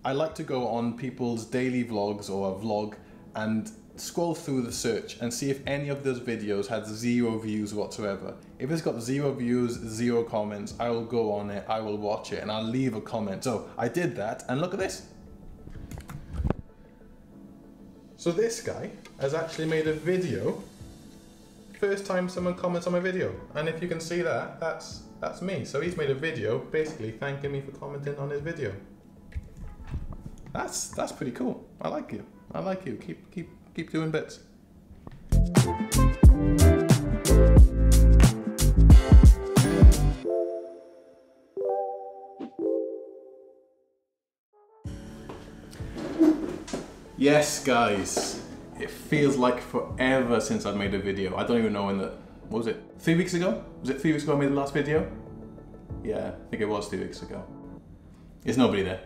I like to go on people's daily vlogs or a vlog and scroll through the search and see if any of those videos had 0 views whatsoever. If it's got 0 views, 0 comments, I will go on it, I will watch it, and I'll leave a comment. So I did that, and look at this. So this guy has actually made a video. First time someone comments on my video, and if you can see that, that's me. So he's made a video basically thanking me for commenting on his video. That's pretty cool. I like you. I like you. Keep doing bits. Yes, guys. It feels like forever since I've made a video. I don't even know when what was it? 3 weeks ago? Was it 3 weeks ago I made the last video? Yeah, I think it was 3 weeks ago. There's nobody there.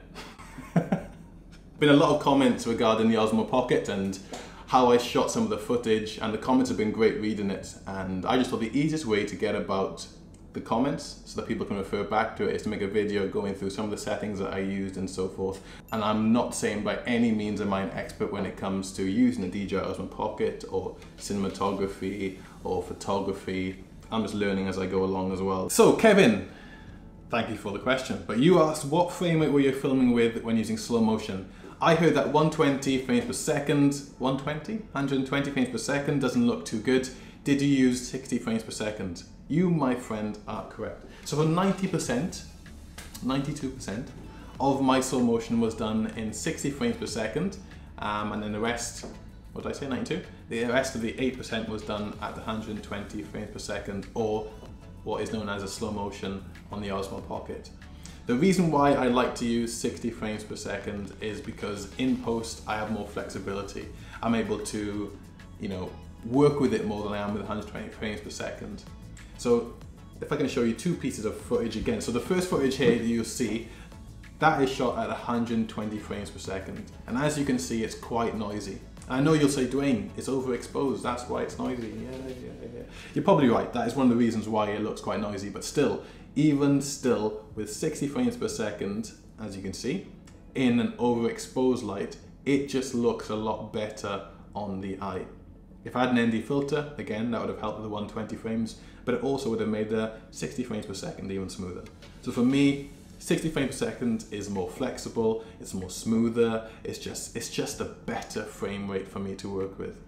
Been a lot of comments regarding the Osmo Pocket and how I shot some of the footage, and the comments have been great reading it, and I just thought the easiest way to get about the comments so that people can refer back to it is to make a video going through some of the settings that I used and so forth. And I'm not saying by any means am I an expert when it comes to using a DJI Osmo Pocket or cinematography or photography. I'm just learning as I go along as well. So Kevin, thank you for the question, but you asked what frame rate were you filming with when using slow motion? I heard that 120 frames per second, 120 frames per second doesn't look too good. Did you use 60 frames per second? You, my friend, are correct. So for 90%, 92% of my slow motion was done in 60 frames per second, and then the rest, what did I say, 92? The rest of the 8% was done at 120 frames per second, or what is known as a slow motion on the Osmo Pocket. The reason why I like to use 60 frames per second is because in post I have more flexibility. I'm able to, work with it more than I am with 120 frames per second. So if I can show you 2 pieces of footage again. So the first footage here that you'll see, that is shot at 120 frames per second. And as you can see, it's quite noisy. I know you'll say, Dwayne, it's overexposed, that's why it's noisy. Yeah. You're probably right, that is one of the reasons why it looks quite noisy, but still, even still, with 60 frames per second, as you can see, in an overexposed light, it just looks a lot better on the eye. If I had an ND filter, again, that would have helped with the 120 frames, but it also would have made the 60 frames per second even smoother. So for me, 60 frames per second is more flexible, it's more smoother, it's just a better frame rate for me to work with.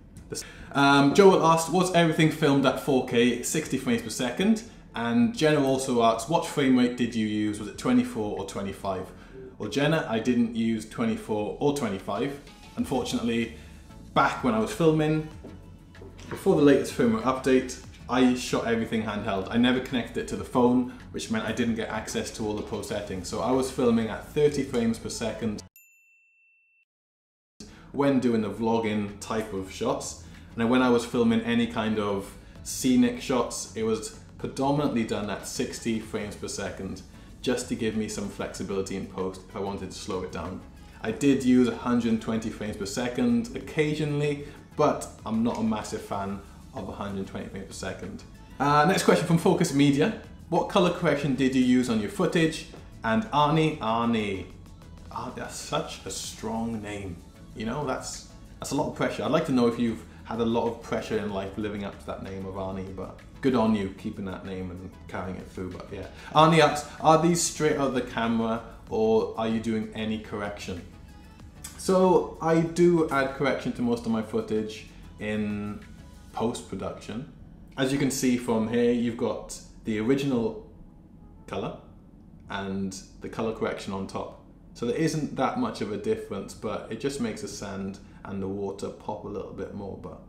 Joel asked, was everything filmed at 4K 60 frames per second? And Jenna also asks, what frame rate did you use? Was it 24 or 25? Well, Jenna, I didn't use 24 or 25. Unfortunately, back when I was filming, before the latest firmware update, I shot everything handheld. I never connected it to the phone, which meant I didn't get access to all the pro settings. So I was filming at 30 frames per second when doing the vlogging type of shots. And then when I was filming any kind of scenic shots, it was predominantly done at 60 frames per second, just to give me some flexibility in post if I wanted to slow it down. I did use 120 frames per second occasionally, but I'm not a massive fan of 120 frames per second. Next question from Focus Media. What color correction did you use on your footage? And Arnie, that's such a strong name. That's a lot of pressure. I'd like to know if you've had a lot of pressure in life living up to that name of Arnie, but good on you keeping that name and carrying it through. But yeah, Arnie asks, are these straight out of the camera or are you doing any correction? So I do add correction to most of my footage in post-production. As you can see from here, you've got the original color and the color correction on top. So there isn't that much of a difference, but it just makes the sand and the water pop a little bit more, but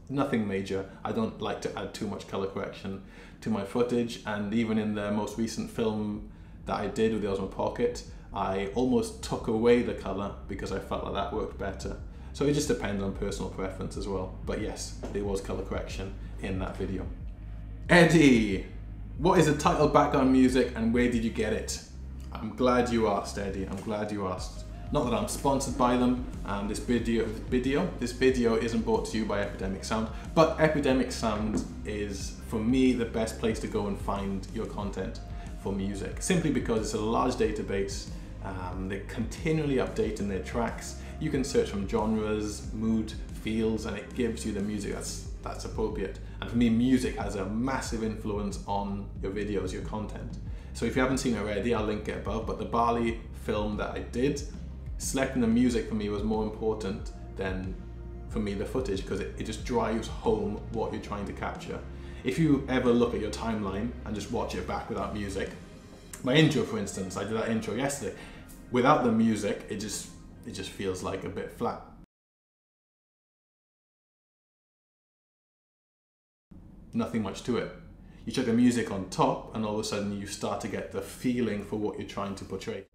nothing major. I don't like to add too much color correction to my footage, and even in the most recent film that I did with the Osmo Pocket, I almost took away the color because I felt like that worked better. So it just depends on personal preference as well. But yes, there was color correction in that video. Eddie, what is the title background music and where did you get it? I'm glad you asked, Eddie. I'm glad you asked. Not that I'm sponsored by them. This video isn't brought to you by Epidemic Sound, but Epidemic Sound is, for me, the best place to go and find your content for music, simply because it's a large database They're continually updating their tracks. You can search from genres, mood, feels, and it gives you the music that's appropriate. And for me, music has a massive influence on your videos, your content. So if you haven't seen it already, I'll link it above, but the Bali film that I did, selecting the music for me was more important than for me the footage, because it just drives home what you're trying to capture. If you ever look at your timeline and just watch it back without music, my intro for instance, I did that intro yesterday, without the music, it just feels like a bit flat. Nothing much to it. You chuck the music on top and all of a sudden you start to get the feeling for what you're trying to portray.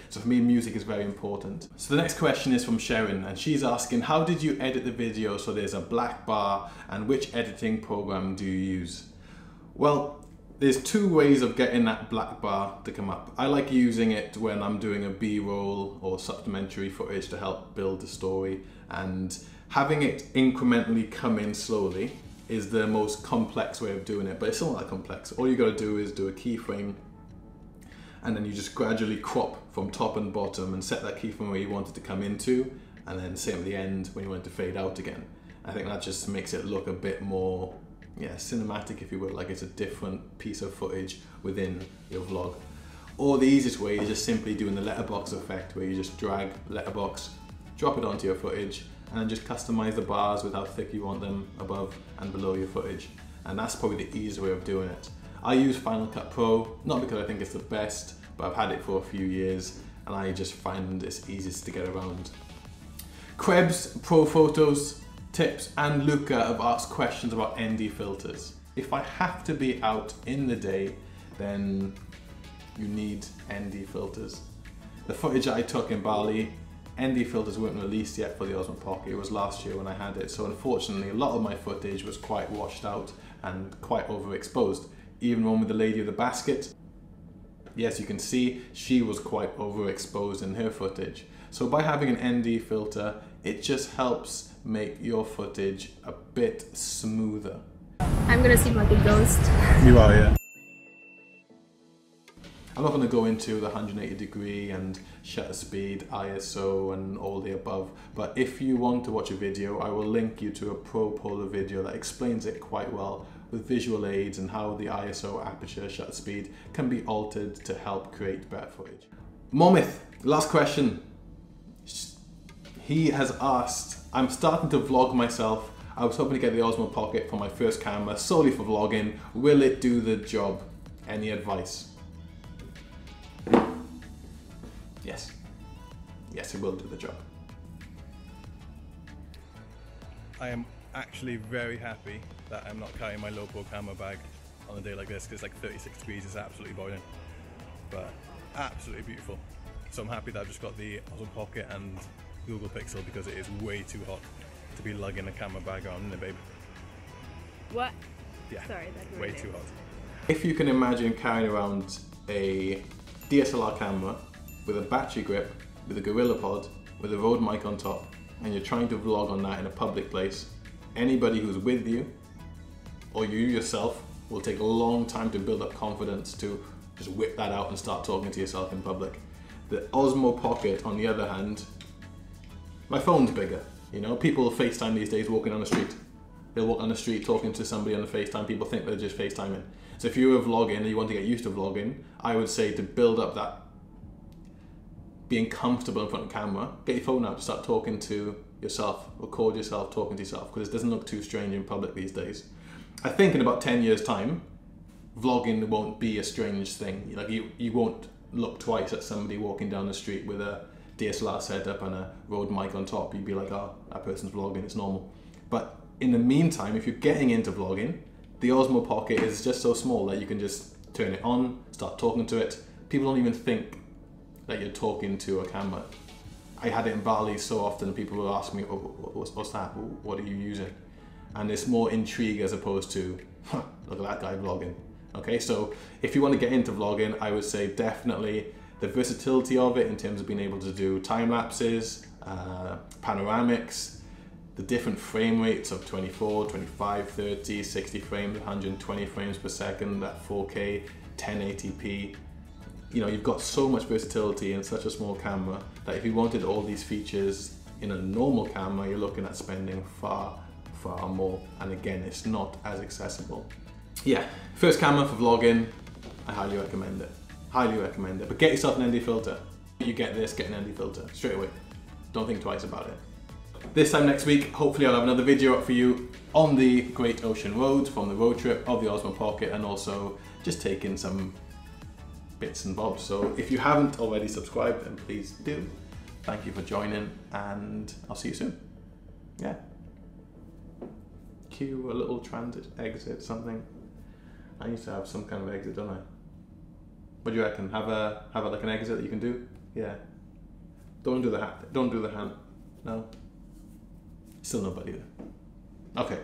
So for me, music is very important. So the next question is from Sharon, and she's asking, how did you edit the video so there's a black bar, and which editing program do you use? Well, there's two ways of getting that black bar to come up. I like using it when I'm doing a B-roll or supplementary footage to help build the story, and having it incrementally come in slowly is the most complex way of doing it, but it's not that complex. All you gotta do is do a keyframe, and then you just gradually crop from top and bottom and set that keyframe where you want it to come into, and then same at the end when you want it to fade out again. I think that just makes it look a bit more, yeah, cinematic if you will, like it's a different piece of footage within your vlog. Or the easiest way is just simply doing the letterbox effect, where you just drag letterbox, drop it onto your footage, and then just customize the bars with how thick you want them above and below your footage. And that's probably the easiest way of doing it. I use Final Cut Pro, not because I think it's the best, but I've had it for a few years and I just find it's easiest to get around. Krebs, Pro Photos, Tips, and Luca have asked questions about ND filters. If I have to be out in the day, then you need ND filters. The footage that I took in Bali, ND filters weren't released yet for the Osmo Pocket. It was last year when I had it, so unfortunately a lot of my footage was quite washed out and quite overexposed. Even one with the lady of the basket, yes, you can see she was quite overexposed in her footage. So by having an ND filter, it just helps make your footage a bit smoother. I'm gonna see like a ghost. You are, yeah. I'm not going to go into the 180 degree and shutter speed, ISO and all the above, but if you want to watch a video, I will link you to a pro polar video that explains it quite well with visual aids and how the ISO, aperture, shutter speed can be altered to help create better footage. Momith, last question. He has asked, I'm starting to vlog myself. I was hoping to get the Osmo Pocket for my first camera solely for vlogging. Will it do the job? Any advice? Yes. Yes, it will do the job. I am actually very happy that I'm not carrying my low-pro camera bag on a day like this, because it's like 36 degrees, it's absolutely boiling. But absolutely beautiful. So I'm happy that I've just got the Osmo Pocket and Google Pixel, because it is way too hot to be lugging a camera bag around, isn't it, babe? What? Yeah, sorry, that's way too hot. If you can imagine carrying around a DSLR camera with a battery grip, with a Gorilla Pod, with a Rode mic on top, and you're trying to vlog on that in a public place, anybody who's with you, or you yourself, will take a long time to build up confidence to just whip that out and start talking to yourself in public. The Osmo Pocket, on the other hand, my phone's bigger. You know, people FaceTime these days walking on the street. They'll walk on the street talking to somebody on the FaceTime, people think they're just FaceTiming. So if you were vlogging and you want to get used to vlogging, I would say to build up that being comfortable in front of the camera, get your phone out to start talking to yourself, record yourself talking to yourself, because it doesn't look too strange in public these days. I think in about 10 years time, vlogging won't be a strange thing. Like you won't look twice at somebody walking down the street with a DSLR setup and a Rode mic on top. You'd be like, oh, that person's vlogging, it's normal. But in the meantime, if you're getting into vlogging, the Osmo Pocket is just so small that you can just turn it on, start talking to it. People don't even think that you're talking to a camera. I had it in Bali so often, people would ask me, oh, what's that? What are you using? And it's more intrigue as opposed to, huh, look at that guy vlogging. Okay, so if you want to get into vlogging, I would say definitely the versatility of it in terms of being able to do time lapses, panoramics, the different frame rates of 24, 25, 30, 60 frames, 120 frames per second, that 4K, 1080p. You know, you've got so much versatility in such a small camera that if you wanted all these features in a normal camera, you're looking at spending far more. And again, it's not as accessible. Yeah, first camera for vlogging, I highly recommend it. Highly recommend it. But get yourself an ND filter. You get this, get an ND filter straight away. Don't think twice about it. This time next week, hopefully I'll have another video up for you on the Great Ocean Road from the road trip of the Osmo Pocket, and also just taking some bits and bobs. So if you haven't already subscribed, then please do. Thank you for joining, and I'll see you soon. Yeah. Cue a little transit, exit, something. I used to have some kind of exit, don't I? What do you reckon? Have a like an exit that you can do? Yeah. Don't do the hat. Don't do the hand. No. Still nobody there. Okay.